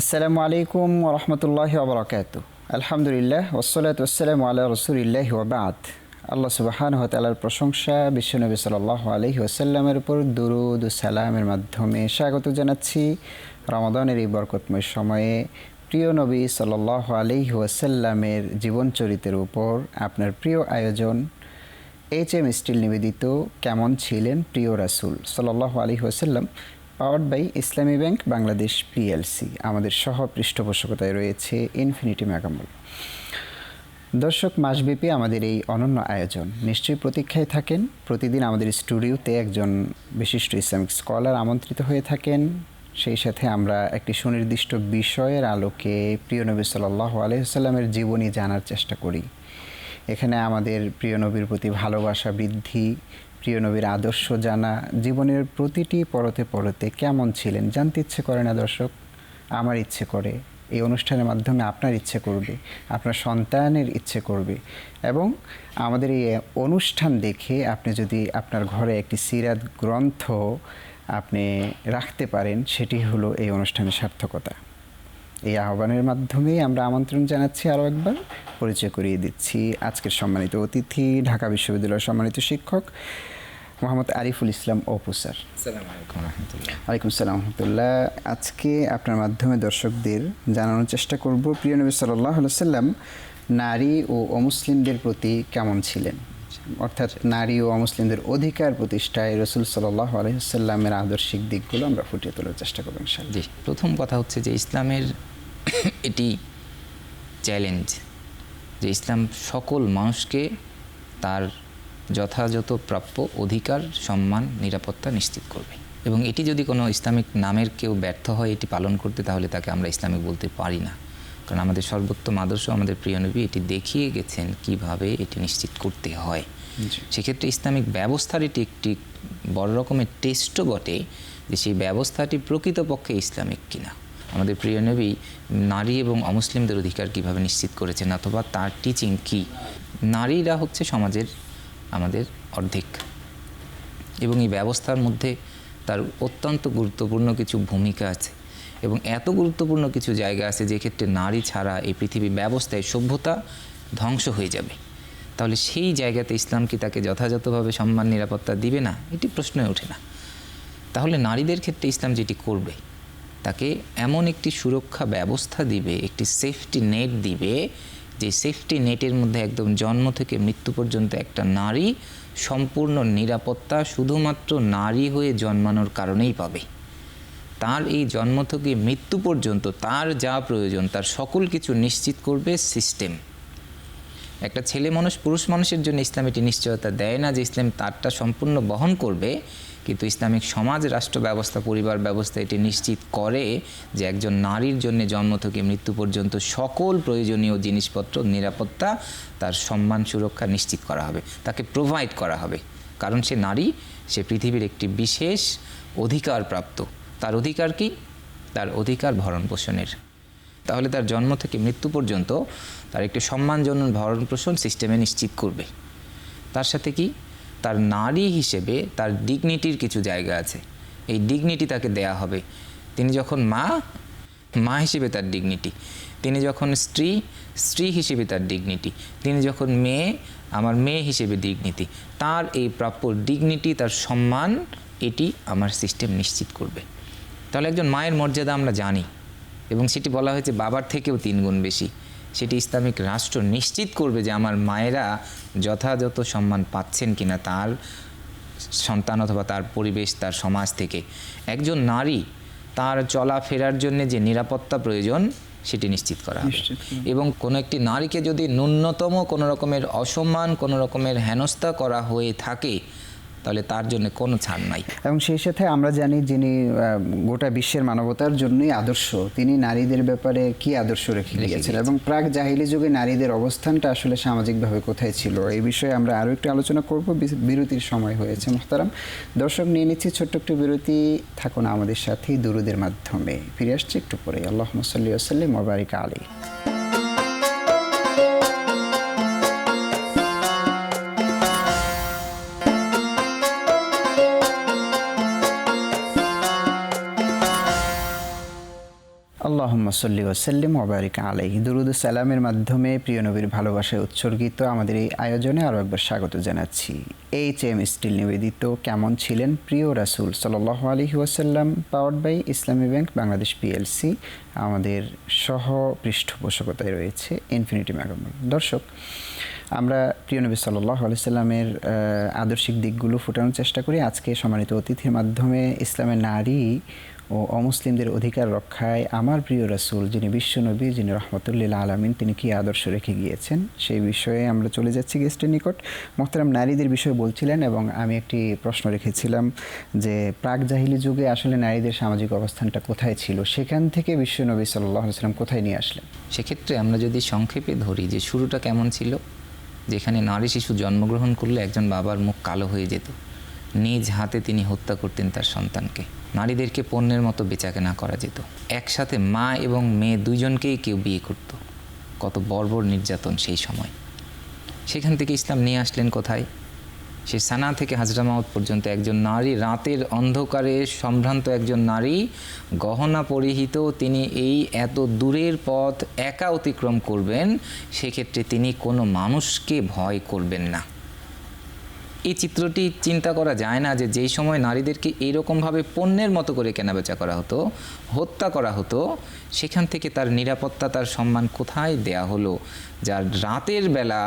আসসালামু আলাইকুম ওয়া রাহমাতুল্লাহি ওয়া বারাকাতুহু। আলহামদুলিল্লাহ ওয়াসসালাতু ওয়াসসালামু আলা রাসূলিল্লাহি ওয়া বা'দ। আল্লাহ সুবহানাহু ওয়া তাআলার প্রশংসা, বিশ্বনবী সাল্লাল্লাহু আলাইহি ওয়াসাল্লামের উপর দুরূদ ও সালামের মাধ্যমে স্বাগত জানাচ্ছি রমাদানের এই বরকতময় সময়ে প্রিয় নবী সাল্লাল্লাহু আলাইহি ওয়াসাল্লামের জীবনচরিতের উপর আপনার প্রিয় আয়োজন HM স্টিল নিবেদিত কেমন ছিলেন প্রিয় রাসূল সাল্লাল্লাহু আলাইহি ওয়াসাল্লাম, powered by Islami bank Bangladesh PLC। আমাদের সহ পৃষ্ঠপোষকতায় রয়েছে ইনফিনিটি মেগামল। দর্শক, মাসব্যাপী আমাদের এই অনন্য আয়োজন নিশ্চয়ই প্রতীক্ষায় থাকেন। প্রতিদিন আমাদের স্টুডিওতে একজন বিশিষ্ট ইসলামিক স্কলার আমন্ত্রিত হয়ে থাকেন। সেই সাথে আমরা একটি সুনির্দিষ্ট বিষয়ের আলোকে প্রিয় নবী সাল্লাল্লাহু আলাইহি ওয়াসাল্লামের জীবনী জানার চেষ্টা করি। এখানে আমাদের প্রিয় নবীর প্রতি ভালোবাসা বৃদ্ধি, প্রিয় নবীর আদর্শ জানা, জীবনের প্রতিটি পরতে পরতে কেমন ছিলেন জানতে ইচ্ছে করে না দর্শক? আমার ইচ্ছে করে, এই অনুষ্ঠানের মাধ্যমে আপনার ইচ্ছে করবে, আপনার সন্তানের ইচ্ছে করবে। এবং আমাদের এই অনুষ্ঠান দেখে আপনি যদি আপনার ঘরে একটি সিরাত গ্রন্থ আপনি রাখতে পারেন, সেটি হলো এই অনুষ্ঠানের সার্থকতা। এই আহ্বানের মাধ্যমে আমরা আমন্ত্রণ জানাচ্ছি। আরও একবার পরিচয় করিয়ে দিচ্ছি আজকের সম্মানিত অতিথি, ঢাকা বিশ্ববিদ্যালয়ের সম্মানিত শিক্ষক মোহাম্মদ আরিফুল ইসলাম অপু স্যার। আসসালামু আলাইকুম রাহমাতুল্লাহ। ওয়ালাইকুম সালাম রাহমাতুল্লাহ। আজকে আপনার মাধ্যমে দর্শকদের জানানোর চেষ্টা করব প্রিয় নবী সাল্লাল্লাহু আলাইহি ওয়াসাল্লাম নারী ও অমুসলিমদের প্রতি কেমন ছিলেন, অর্থাৎ নারী ও অমুসলিমদের অধিকার প্রতিষ্ঠায় রাসূল সাল্লাল্লাহু আলাইহি ওয়াসাল্লামের আদর্শিক দিকগুলো আমরা ফুটিয়ে তোলার চেষ্টা করব ইনশাআল্লাহ। জি, প্রথম কথা হচ্ছে যে ইসলামের এটি চ্যালেঞ্জ যে ইসলাম সকল মানুষকে তার যথাযথ প্রাপ্য অধিকার, সম্মান, নিরাপত্তা নিশ্চিত করবে। এবং এটি যদি কোনো ইসলামিক নামের কেউ ব্যর্থ হয় এটি পালন করতে, তাহলে তাকে আমরা ইসলামিক বলতে পারি না। কারণ আমাদের সর্বোত্তম আদর্শ, আমাদের প্রিয় নবী এটি দেখিয়ে গেছেন কিভাবে এটি নিশ্চিত করতে হয়। সেক্ষেত্রে ইসলামিক ব্যবস্থার এটি একটি বড় রকমের টেস্টও বটে যে সেই ব্যবস্থাটি প্রকৃতপক্ষে ইসলামিক কিনা। আমাদের প্রিয় নবী নারী এবং অমুসলিমদের অধিকার কিভাবে নিশ্চিত করেছেন, অথবা তার টিচিং কি। নারীরা হচ্ছে সমাজের আমাদের অর্ধেক, এবং এই ব্যবস্থার মধ্যে তার অত্যন্ত গুরুত্বপূর্ণ কিছু ভূমিকা আছে, এবং এত গুরুত্বপূর্ণ কিছু জায়গা আছে যে ক্ষেত্রে নারী ছাড়া এই পৃথিবী ব্যবস্থায় সভ্যতা ধ্বংস হয়ে যাবে। তাহলে সেই জায়গাতে ইসলাম কি তাকে যথাযথভাবে সম্মান, নিরাপত্তা দিবে না? এটি প্রশ্নই ওঠে না। তাহলে নারীদের ক্ষেত্রে ইসলাম যেটি করবে, তাকে এমন একটি সুরক্ষা ব্যবস্থা দিবে, একটি সেফটি নেট দিবে, যে সেফটি নেটের মধ্যে একদম জন্ম থেকে মৃত্যু পর্যন্ত একটা নারী সম্পূর্ণ নিরাপত্তা শুধুমাত্র নারী হয়ে জন্মানোর কারণেই পাবে। তার এই জন্ম থেকে মৃত্যু পর্যন্ত তার যা প্রয়োজন তার সকল কিছু নিশ্চিত করবে সিস্টেম। একটা ছেলে মানুষ, পুরুষ মানুষের জন্য ইসলাম এটি নিশ্চয়তা দেয় না যে ইসলাম তারটা সম্পূর্ণ বহন করবে, কিন্তু ইসলামিক সমাজ, রাষ্ট্র ব্যবস্থা, পরিবার ব্যবস্থা এটি নিশ্চিত করে যে একজন নারীর জন্য জন্ম থেকে মৃত্যু পর্যন্ত সকল প্রয়োজনীয় জিনিসপত্র, নিরাপত্তা, তার সম্মান, সুরক্ষা নিশ্চিত করা হবে, তাকে প্রোভাইড করা হবে। কারণ সে নারী, সে পৃথিবীর একটি বিশেষ অধিকার প্রাপ্ত। তার অধিকার কি? তার অধিকার ভরণ পোষণের। তাহলে তার জন্ম থেকে মৃত্যু পর্যন্ত তার একটি সম্মানজনক ভরণ পোষণ সিস্টেমে নিশ্চিত করবে। তার সাথে কি, তার নারী হিসেবে তার ডিগনিটির কিছু জায়গা আছে, এই ডিগনিটি তাকে দেয়া হবে। তিনি যখন মা হিসেবে তার ডিগনিটি, তিনি যখন স্ত্রী হিসেবে তার ডিগনিটি, তিনি যখন আমার মেয়ে হিসেবে ডিগনিটি, তার এই প্রাপ্য ডিগনিটি, তার সম্মান, এটি আমার সিস্টেম নিশ্চিত করবে। তাহলে একজন মায়ের মর্যাদা আমরা জানি, এবং সেটি বলা হয়েছে বাবার থেকেও 3 গুণ বেশি। সেটি ইসলামিক রাষ্ট্র নিশ্চিত করবে যে আমার মায়েরা যথাযথ সম্মান পাচ্ছেন কিনা তার সন্তান অথবা তার পরিবেশ, তার সমাজ থেকে। একজন নারী তার চলাফেরার জন্য যে নিরাপত্তা প্রয়োজন সেটি নিশ্চিত করা হবে। এবং কোনো একটি নারীকে যদি ন্যূনতম কোনো রকমের অসম্মান, কোনো রকমের হেনস্থা করা হয়ে থাকে, তাহলে তার জন্য কোনো ছাড় নাই। এবং সেই সাথে আমরা জানি যিনি গোটা বিশ্বের মানবতার জন্যই আদর্শ, তিনি নারীদের ব্যাপারে কি আদর্শ রেখে গিয়েছেন, এবং প্রাক জাহিলি যুগে নারীদের অবস্থানটা আসলে সামাজিকভাবে কোথায় ছিল, এই বিষয়ে আমরা আরও একটু আলোচনা করব। বিরতির সময় হয়েছে মোহতারাম দর্শক, নিয়ে নিচ্ছি ছোট্ট একটু বিরতি। থাকুন আমাদের সাথেই দুরুদের মাধ্যমে। ফিরে আসছি একটু পরে। আল্লাহুম্মা সাল্লি ওয়া সাল্লিম ওয়া বারিক আলাইহি। আল্লাহুম্মা সাল্লি ওয়া সাল্লিম ওয়া বারিক আলাইহি। দুরুদ ও সালামের মাধ্যমে প্রিয় নবীর ভালোবাসায় উৎসর্গিত আমাদের এই আয়োজনে আরও একবার স্বাগত জানাচ্ছি। HM স্টিল নিবেদিত কেমন ছিলেন প্রিয় রাসূল সাল্লাল্লাহু আলাইহি ওয়াসাল্লাম, powered by Islami bank Bangladesh PLC। আমাদের সহ পৃষ্ঠপোষকতায় রয়েছে ইনফিনিটি ম্যাগাজিন। দর্শক, আমরা প্রিয় নবী সাল্লাল্লাহু আলাইহি সাল্লামের আদর্শিক দিকগুলো ফুটানোর চেষ্টা করি। আজকে সম্মানিত অতিথির মাধ্যমে ইসলামের নারী ও অমুসলিমদের অধিকার রক্ষায় আমার প্রিয় রাসূল, যিনি বিশ্বনবী, যিনি রহমতুল্লিল আলামিন, তিনি কি আদর্শ রেখে গিয়েছেন সেই বিষয়ে আমরা চলে যাচ্ছি গেস্টের নিকট। মোহতারাম, নারীদের বিষয়ে বলছিলেন এবং আমি একটি প্রশ্ন রেখেছিলাম যে প্রাক জাহিলি যুগে আসলে নারীদের সামাজিক অবস্থানটা কোথায় ছিল, সেখান থেকে বিশ্বনবী সাল্লাল্লাহু আলাইহি সাল্লাম কোথায় নিয়ে আসলেন? সেক্ষেত্রে আমরা যদি সংক্ষেপে ধরি যে শুরুটা কেমন ছিল, যেখানে নারী শিশু জন্মগ্রহণ করলে একজন বাবার মুখ কালো হয়ে যেত, নিজ হাতে তিনি হত্যা করতেন তার সন্তানকে। নারীদেরকে পণ্যের মতো বেচাকেনা করা যেত। একসাথে মা এবং মেয়ে দুইজনকেই কেউ বিয়ে করত। কত বর্বর নির্যাতন সেই সময়। সেখান থেকে ইসলাম নিয়ে আসলেন কোথায়? সে সানা থেকে হাজরামাউত পর্যন্ত একজন নারী, রাতের অন্ধকারে সম্ভ্রান্ত একজন নারী, গহনা পরিহিত, তিনি এই এত দূরের পথ একা অতিক্রম করবেন, সেক্ষেত্রে তিনি কোনো মানুষকে ভয় করবেন না। এই চিত্রটি চিন্তা করা যায় না যে যেই সময় নারীদেরকে এইরকমভাবে পণ্যের মতো করে কেনাবেচা করা হতো, হত্যা করা হতো, সেখান থেকে তার নিরাপত্তা, তার সম্মান কোথায় দেয়া হলো? যার রাতের বেলা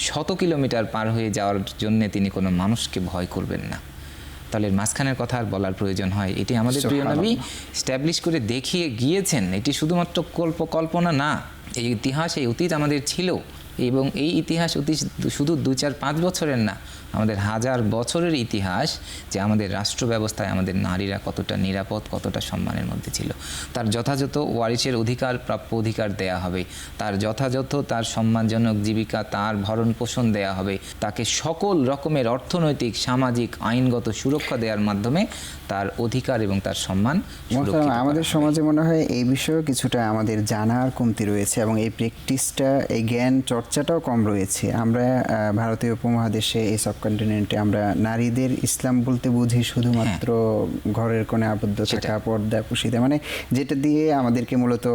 100 কিলোমিটার পার হয়ে যাওয়ার জন্য তিনি কোনো মানুষকে ভয় করবেন না। তাহলে মাঝখানের কথা আর বলার প্রয়োজন হয়? এটি আমাদের প্রিয় নবী স্ট্যাবলিশ করে দেখিয়ে গিয়েছেন। এটি শুধুমাত্র কল্পনা না, এই ইতিহাস, এই অতীত আমাদের ছিল, এবং এই ইতিহাস অতীত শুধু 2-4-5 বছরের না, আমাদের হাজার বছরের ইতিহাস, যে আমাদের রাষ্ট্র ব্যবস্থায় আমাদের নারীরা কতটা নিরাপদ, কতটা সম্মানের মধ্যে ছিল। তার যথাযথ ওয়ারিসের অধিকার, প্রাপ্য অধিকার দেয়া হবে, তার যথাযথ তার সম্মানজনক জীবিকা, তার ভরণ পোষণ দেয়া হবে, তাকে সকল রকমের অর্থনৈতিক, সামাজিক, আইনগত সুরক্ষা দেওয়ার মাধ্যমে তার অধিকার এবং তার সম্মান সুরক্ষিত। আমাদের সমাজে মনে হয় এই বিষয়েও কিছুটা আমাদের জানার কমতি রয়েছে এবং এই প্র্যাকটিসটা, এই জ্ঞান চর্চাটাও কম রয়েছে। আমরা ভারতীয় উপমহাদেশে, এই সাবকন্টিনেন্টে আমরা নারীদের ইসলাম বলতে বুঝি শুধুমাত্র ঘরের কোণে আবদ্ধ থাকা, পর্দা পুশিদা, মানে যেটা দিয়ে আমাদেরকে মূলত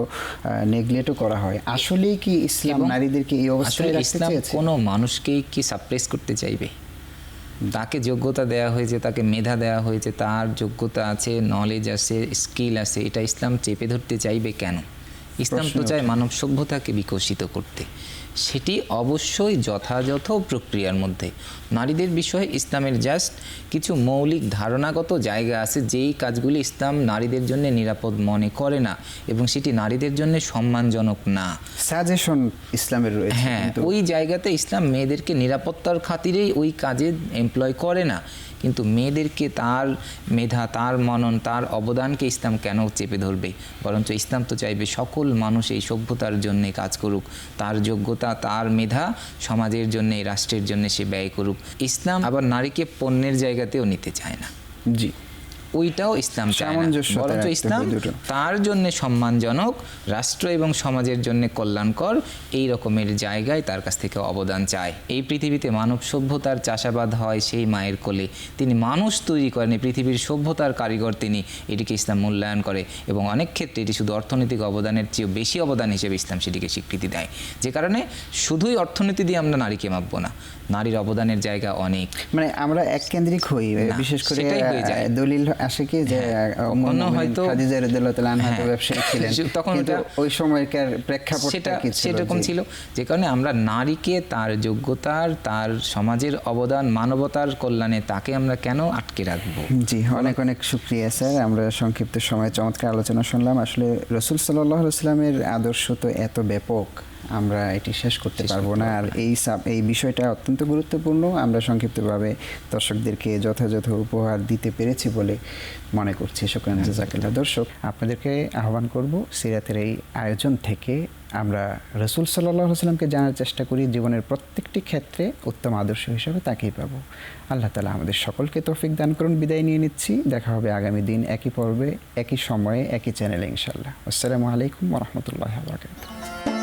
নেগলেক্টও করা হয়। আসলেই কি ইসলাম নারীদেরকে এই অবস্থায় রাখতে চেয়েছে? কোনো মানুষকেই কি সাপ্রেস করতে চাইবে? তাকে যোগ্যতা দেওয়া হয়েছে, তাকে মেধা দেওয়া হয়েছে, তার যোগ্যতা আছে, নলেজ আছে, স্কিল আছে, এটা ইসলাম চেপে ধরতে চাইবে কেন? ইসলাম তো চায় মানব সভ্যতাকে বিকশিত করতে। সেটি অবশ্যই যথাযথ প্রক্রিয়ার মধ্যে। নারীদের বিষয়ে ইসলামের জাস্ট কিছু মৌলিক ধারণাগত জায়গা আছে, যেই কাজগুলি ইসলাম নারীদের জন্য নিরাপদ মনে করে না এবং সেটি নারীদের জন্য সম্মানজনক না। সাজেশন ইসলামের রয়েছে, হ্যাঁ, ওই জায়গাতে ইসলাম মেয়েদেরকে নিরাপত্তার খাতিরেই ওই কাজে এমপ্লয় করে না। কিন্তু মেয়েদেরকে তার মেধা, তার মনন, তার অবদানকে ইসলাম কেন চেপে ধরবে? বরঞ্চ ইসলাম তো চাইবে সকল মানুষ এই সভ্যতার জন্যে কাজ করুক, তার যোগ্যতা, তার মেধা সমাজের জন্যে, রাষ্ট্রের জন্যে সে ব্যয় করুক। ইসলাম আবার নারীকে পণ্যের জায়গাতেও নিতে চায় না। জি, ওইটাও ইসলাম চায় না, বরঞ্চ ইসলাম তার জন্য সম্মানজনক, রাষ্ট্র এবং সমাজের জন্য কল্যাণকর এই রকমের জায়গায় তার কাছ থেকে অবদান চায়। এই পৃথিবীতে মানব সভ্যতার চাষাবাদ হয় সেই মায়ের কোলে। তিনি মানুষ তৈরি করেন, পৃথিবীর সভ্যতার কারিগর তিনি। এটিকে ইসলাম মূল্যায়ন করে এবং অনেক ক্ষেত্রে এটি শুধু অর্থনৈতিক অবদানের চেয়েও বেশি অবদান হিসেবে ইসলাম সেটিকে স্বীকৃতি দেয়। যে কারণে শুধুই অর্থনীতি দিয়ে আমরা নারীকে মাপবো না, নারীর অবদানের জায়গা অনেক। মানে আমরা এককেন্দ্রিক হই, বিশেষ করে দলিল আসে কি যে হয়তো খাদিজা রাদিয়াল্লাহু তাআলা আনহা তো ব্যবসায়ী ছিলেন, তখন ওই সময়কার প্রেক্ষাপটটা কি ছিল, সেরকম ছিল। যে কারণে আমরা নারীকে তার যোগ্যতার, তার সমাজের অবদান, মানবতার কল্যাণে তাকে আমরা কেন আটকে রাখবো? জি, অনেক অনেক শুকরিয়া স্যার। আমরা সংক্ষিপ্ত সময়ে চমৎকার আলোচনা শুনলাম। আসলে রাসূল সাল্লাল্লাহু আলাইহি ওয়াসাল্লামের আদর্শ তো এত ব্যাপক, আমরা এটি শেষ করতে পারবো না। আর এই বিষয়টা অত্যন্ত গুরুত্বপূর্ণ। আমরা সংক্ষিপ্তভাবে দর্শকদেরকে যথাযথ উপহার দিতে পেরেছি বলে মনে করছি। শুকরান, জাযাকাল্লাহ। দর্শক, আপনাদেরকে আহ্বান করব সিরাতের এই আয়োজন থেকে আমরা রাসূল সাল্লাল্লাহু আলাইহি ওয়াসাল্লামকে জানার চেষ্টা করি। জীবনের প্রত্যেকটি ক্ষেত্রে উত্তম আদর্শ হিসেবে তাকেই পাবো। আল্লাহ তাআলা আমাদের সকলকে তৌফিক দান করুন। বিদায় নিয়ে নিচ্ছি। দেখা হবে আগামী দিন একই পর্বে, একই সময়ে, একই চ্যানেলে ইনশাআল্লাহ। আসসালামু আলাইকুম ওয়া রাহমাতুল্লাহি ওয়া বারাকাতুহু।